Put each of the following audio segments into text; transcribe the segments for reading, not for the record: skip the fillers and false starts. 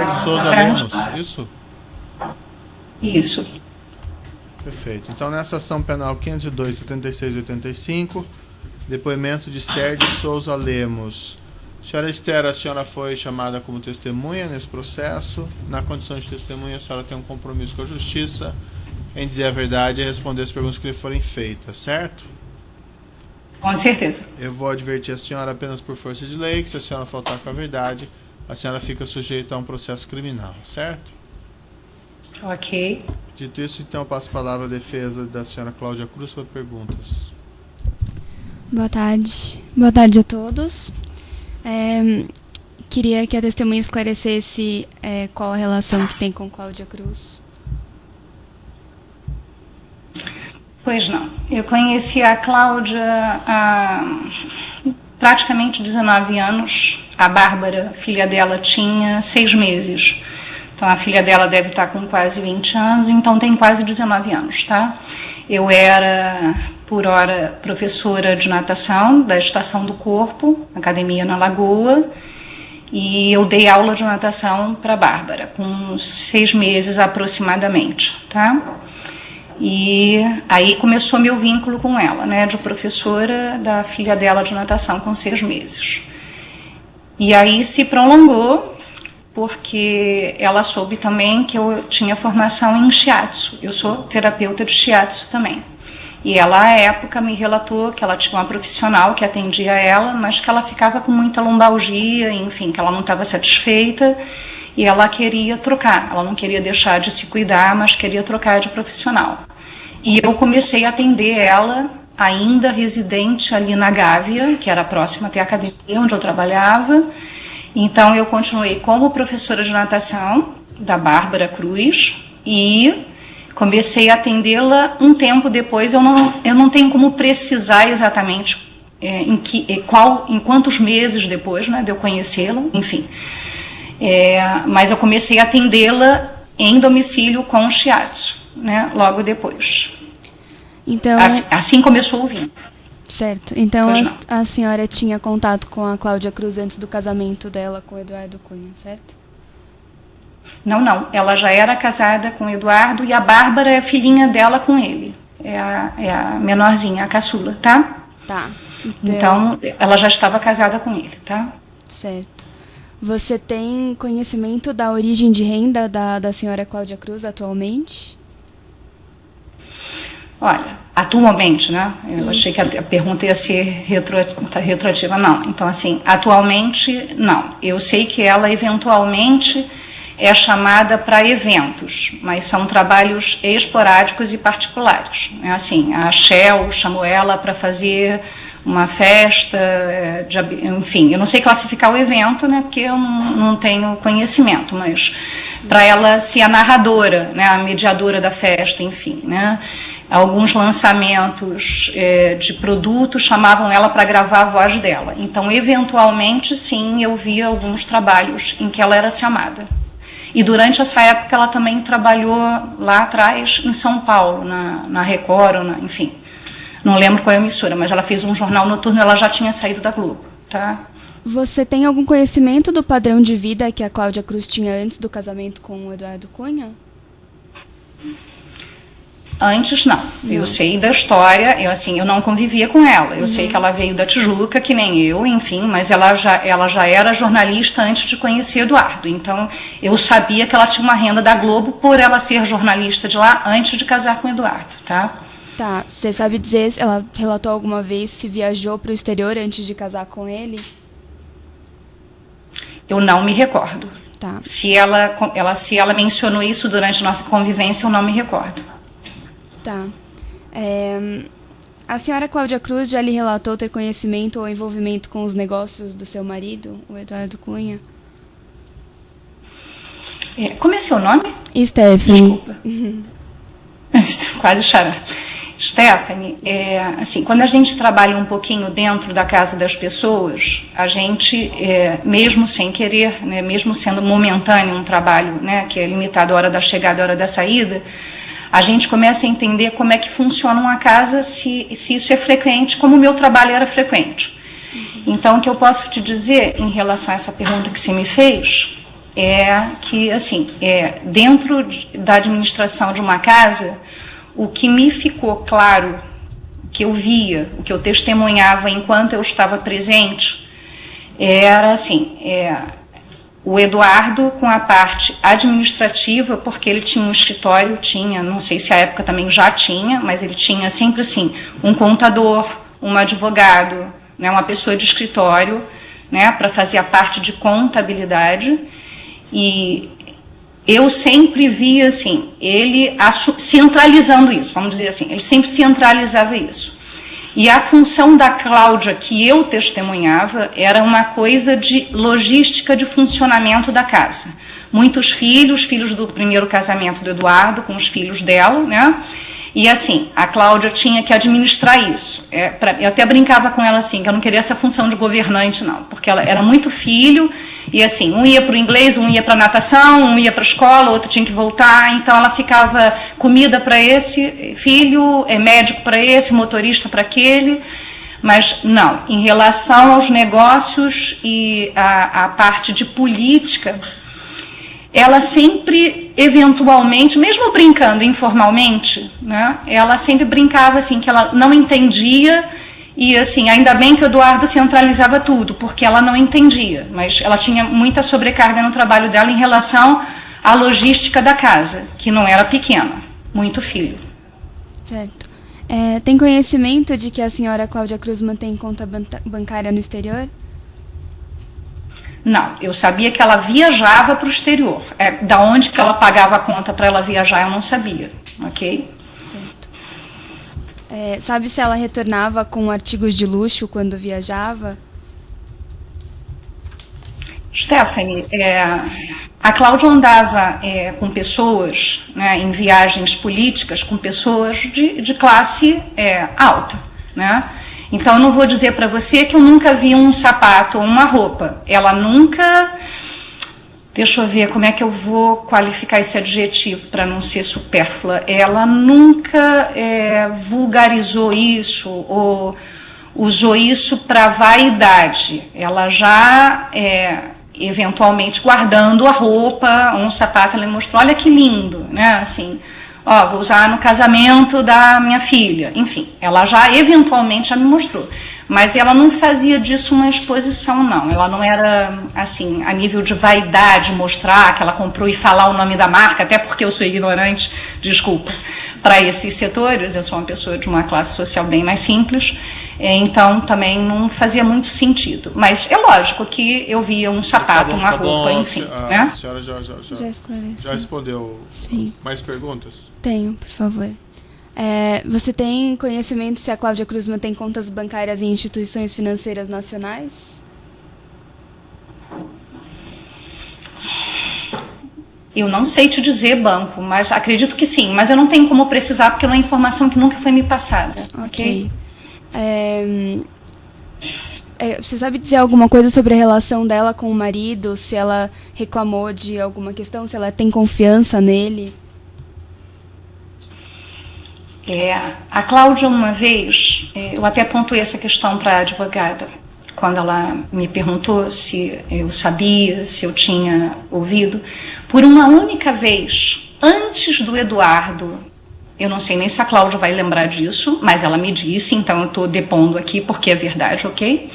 De Souza Lemos, isso? Isso. Perfeito. Então, nessa ação penal 502, 76 e 85, depoimento de Esther de Souza Lemos. Senhora Esther, a senhora foi chamada como testemunha nesse processo. Na condição de testemunha, a senhora tem um compromisso com a justiça em dizer a verdade e responder as perguntas que lhe forem feitas, certo? Com certeza. Eu vou advertir a senhora apenas por força de lei que se a senhora faltar com a verdade, a senhora fica sujeita a um processo criminal, certo? Ok. Dito isso, então, eu passo a palavra à defesa da senhora Cláudia Cruz para perguntas. Boa tarde. Boa tarde a todos. Queria que a testemunha esclarecesse qual a relação que tem com Cláudia Cruz. Pois não. Eu conheci a Cláudia há praticamente 19 anos. A Bárbara, filha dela, tinha 6 meses. Então, a filha dela deve estar com quase 20 anos, então tem quase 19 anos, tá? Eu era, por hora, professora de natação da Estação do Corpo, Academia na Lagoa, e eu dei aula de natação para a Bárbara, com 6 meses aproximadamente, tá? E aí começou meu vínculo com ela, né, de professora da filha dela de natação com 6 meses. E aí se prolongou, porque ela soube também que eu tinha formação em shiatsu. Eu sou terapeuta de shiatsu também. E ela, à época, me relatou que ela tinha uma profissional que atendia ela, mas que ela ficava com muita lombalgia, enfim, que ela não estava satisfeita e ela queria trocar. Ela não queria deixar de se cuidar, mas queria trocar de profissional. E eu comecei a atender ela, ainda residente ali na Gávea, que era próxima até a academia onde eu trabalhava. Então, eu continuei como professora de natação da Bárbara Cruz e comecei a atendê-la um tempo depois. Eu não tenho como precisar exatamente em quantos meses depois, né, de eu conhecê-la, enfim. Mas eu comecei a atendê-la em domicílio com shiatsu, né, logo depois. Então, assim começou o vínculo. Certo. Então, a senhora tinha contato com a Cláudia Cruz antes do casamento dela com o Eduardo Cunha, certo? Não. Ela já era casada com o Eduardo e a Bárbara é filhinha dela com ele. É a menorzinha, a caçula, tá? Tá. Então, ela já estava casada com ele, tá? Certo. Você tem conhecimento da origem de renda da senhora Cláudia Cruz atualmente? Olha, atualmente, né? Eu achei que a pergunta ia ser retroativa. Não. Então, assim, atualmente, não. Eu sei que ela, eventualmente, é chamada para eventos, mas são trabalhos esporádicos e particulares. Assim, a Shell chamou ela para fazer uma festa, enfim, eu não sei classificar o evento, né? Porque eu não tenho conhecimento, mas para ela ser a narradora, né? A mediadora da festa, enfim, né? Alguns lançamentos de produtos chamavam ela para gravar a voz dela. Então, eventualmente, sim, eu via alguns trabalhos em que ela era chamada. E durante essa época ela também trabalhou lá atrás em São Paulo, na Record, enfim. Não lembro qual é a emissora, mas ela fez um jornal noturno e ela já tinha saído da Globo, tá? Você tem algum conhecimento do padrão de vida que a Cláudia Cruz tinha antes do casamento com o Eduardo Cunha? Antes, não. Eu sei da história, eu não convivia com ela. Eu sei que ela veio da Tijuca, que nem eu, enfim, mas ela já era jornalista antes de conhecer Eduardo. Então, eu sabia que ela tinha uma renda da Globo por ela ser jornalista de lá antes de casar com Eduardo, tá? Tá. Você sabe dizer se ela relatou alguma vez se viajou para o exterior antes de casar com ele? Eu não me recordo. Tá. Se ela mencionou isso durante a nossa convivência, eu não me recordo. Tá. A senhora Cláudia Cruz já lhe relatou ter conhecimento ou envolvimento com os negócios do seu marido, o Eduardo Cunha? Como é seu nome? Stephanie. Desculpa. Quase chará. Stephanie, assim, quando a gente trabalha um pouquinho dentro da casa das pessoas, a gente, mesmo sem querer, né, mesmo sendo momentâneo um trabalho, né, que é limitado à hora da chegada e à hora da saída, a gente começa a entender como é que funciona uma casa, se isso é frequente, como o meu trabalho era frequente. Então, o que eu posso te dizer em relação a essa pergunta que você me fez, é que, assim, dentro da administração de uma casa, o que me ficou claro, o que eu via, o que eu testemunhava enquanto eu estava presente, era assim, o Eduardo com a parte administrativa, porque ele tinha um escritório, não sei se à época também já tinha, mas ele tinha sempre assim, um contador, um advogado, né, uma pessoa de escritório, né, para fazer a parte de contabilidade, e eu sempre via assim, ele centralizando isso, vamos dizer assim, ele sempre centralizava isso. E a função da Cláudia, que eu testemunhava, era uma coisa de logística de funcionamento da casa. Muitos filhos do primeiro casamento do Eduardo, com os filhos dela, né? E assim, a Cláudia tinha que administrar isso. Eu até brincava com ela assim, que eu não queria essa função de governante, não, porque ela era muito filho, e assim, um ia para o inglês, um ia para a natação, um ia para a escola, outro tinha que voltar, então ela ficava comida para esse filho, médico para esse, motorista para aquele, mas não, em relação aos negócios e a parte de política, ela sempre, eventualmente, mesmo brincando informalmente, né, ela sempre brincava assim, que ela não entendia, e assim, ainda bem que o Eduardo centralizava tudo, porque ela não entendia, mas ela tinha muita sobrecarga no trabalho dela em relação à logística da casa, que não era pequena, muito filho. Certo. Tem conhecimento de que a senhora Cláudia Cruz mantém conta bancária no exterior? Não, eu sabia que ela viajava para o exterior. Da onde que ela pagava a conta para ela viajar, eu não sabia, ok? Certo. Sabe se ela retornava com artigos de luxo quando viajava? Stephanie, a Cláudia andava com pessoas, né, em viagens políticas, com pessoas de classe alta, né? Então, eu não vou dizer para você que eu nunca vi um sapato ou uma roupa. Ela nunca... Deixa eu ver como é que eu vou qualificar esse adjetivo para não ser supérflua. Ela nunca vulgarizou isso ou usou isso para vaidade. Ela já, eventualmente, guardando a roupa, um sapato, ela me mostrou, olha que lindo, né? Assim... vou usar no casamento da minha filha, enfim, ela já eventualmente já me mostrou, mas ela não fazia disso uma exposição, não, ela não era, assim, a nível de vaidade, mostrar que ela comprou e falar o nome da marca, até porque eu sou ignorante, desculpa, para esses setores, eu sou uma pessoa de uma classe social bem mais simples, então também não fazia muito sentido, mas é lógico que eu via um sapato, uma roupa, enfim, né? A senhora já esclareceu. Já respondeu. Sim. Mais perguntas? Tenho, por favor. Você tem conhecimento se a Cláudia Cruz mantém contas bancárias em instituições financeiras nacionais? Eu não sei te dizer banco, mas acredito que sim, mas eu não tenho como precisar porque é uma informação que nunca foi me passada. Ok? Você sabe dizer alguma coisa sobre a relação dela com o marido? Se ela reclamou de alguma questão, se ela tem confiança nele? A Cláudia, uma vez, eu até pontuei essa questão para a advogada, quando ela me perguntou se eu sabia, se eu tinha ouvido. Por uma única vez, antes do Eduardo, eu não sei nem se a Cláudia vai lembrar disso, mas ela me disse, então eu estou depondo aqui porque é verdade, ok?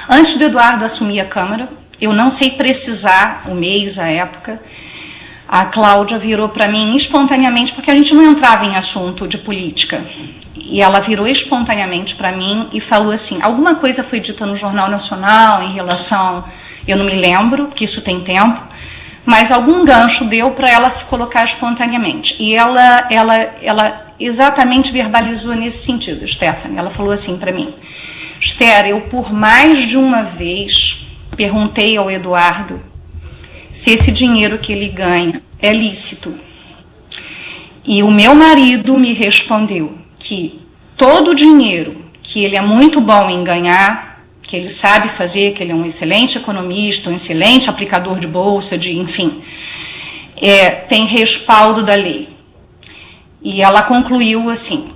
Antes do Eduardo assumir a Câmara, eu não sei precisar o mês, a época, a Cláudia virou para mim espontaneamente, porque a gente não entrava em assunto de política, e ela virou espontaneamente para mim e falou assim, alguma coisa foi dita no Jornal Nacional em relação, eu não me lembro, porque isso tem tempo, mas algum gancho deu para ela se colocar espontaneamente. E ela exatamente verbalizou nesse sentido, Stephanie. Ela falou assim para mim, Esther, eu por mais de uma vez perguntei ao Eduardo se esse dinheiro que ele ganha é lícito. E o meu marido me respondeu que todo o dinheiro que ele é muito bom em ganhar, que ele sabe fazer, que ele é um excelente economista, um excelente aplicador de bolsa, enfim, tem respaldo da lei. E ela concluiu assim,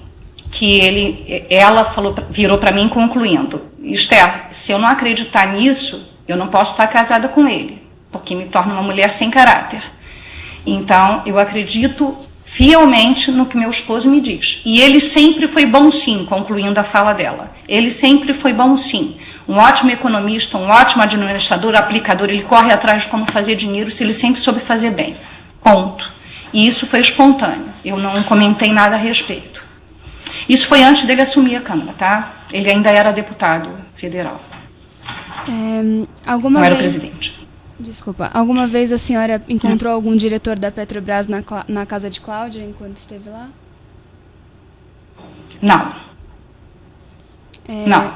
que ela virou para mim concluindo, Esther, se eu não acreditar nisso, eu não posso estar casada com ele. porque me torna uma mulher sem caráter. Então, eu acredito fielmente no que meu esposo me diz. E ele sempre foi bom sim, concluindo a fala dela. Ele sempre foi bom sim. Um ótimo economista, um ótimo administrador, aplicador, ele corre atrás de como fazer dinheiro, se ele sempre soube fazer bem. Ponto. E isso foi espontâneo. Eu não comentei nada a respeito. Isso foi antes dele assumir a Câmara, tá? Ele ainda era deputado federal. Não era presidente. Desculpa. Alguma vez a senhora encontrou algum diretor da Petrobras na casa de Cláudia enquanto esteve lá? Não. Não.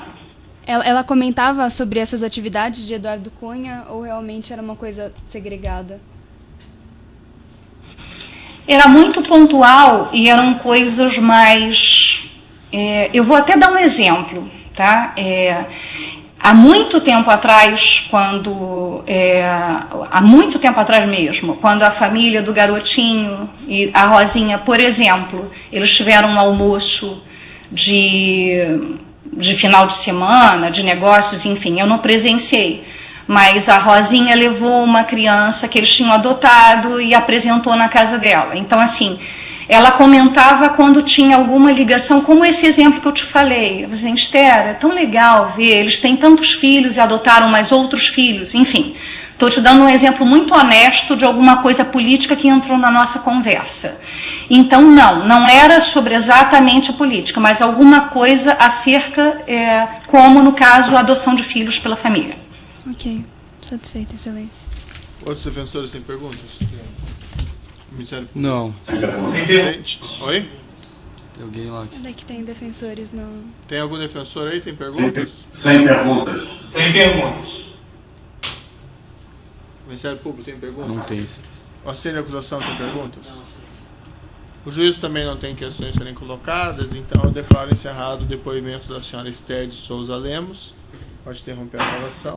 Ela comentava sobre essas atividades de Eduardo Cunha ou realmente era uma coisa segregada? Era muito pontual e eram coisas mais... eu vou até dar um exemplo, tá? Há muito tempo atrás, há muito tempo atrás mesmo, quando a família do garotinho e a Rosinha, por exemplo, eles tiveram um almoço de final de semana, de negócios, enfim, eu não presenciei. Mas a Rosinha levou uma criança que eles tinham adotado e apresentou na casa dela. Então, assim, ela comentava quando tinha alguma ligação, como esse exemplo que eu te falei. Eu falei, Esther, é tão legal ver, eles têm tantos filhos e adotaram mais outros filhos, enfim. Estou te dando um exemplo muito honesto de alguma coisa política que entrou na nossa conversa. Então, não era sobre exatamente a política, mas alguma coisa acerca, como no caso, a adoção de filhos pela família. Ok, satisfeita, excelência. Outros defensores têm perguntas? Ministério Público? Não. Oi? Tem alguém lá aqui. Onde é que tem defensores? Não. Tem algum defensor aí? Tem perguntas? Sem perguntas. Sem perguntas. O Ministério Público tem perguntas? Não tem. O auxílio de acusação tem perguntas? O juiz também não tem questões a serem colocadas, então eu declaro encerrado o depoimento da senhora Esther de Souza Lemos. Pode interromper a gravação.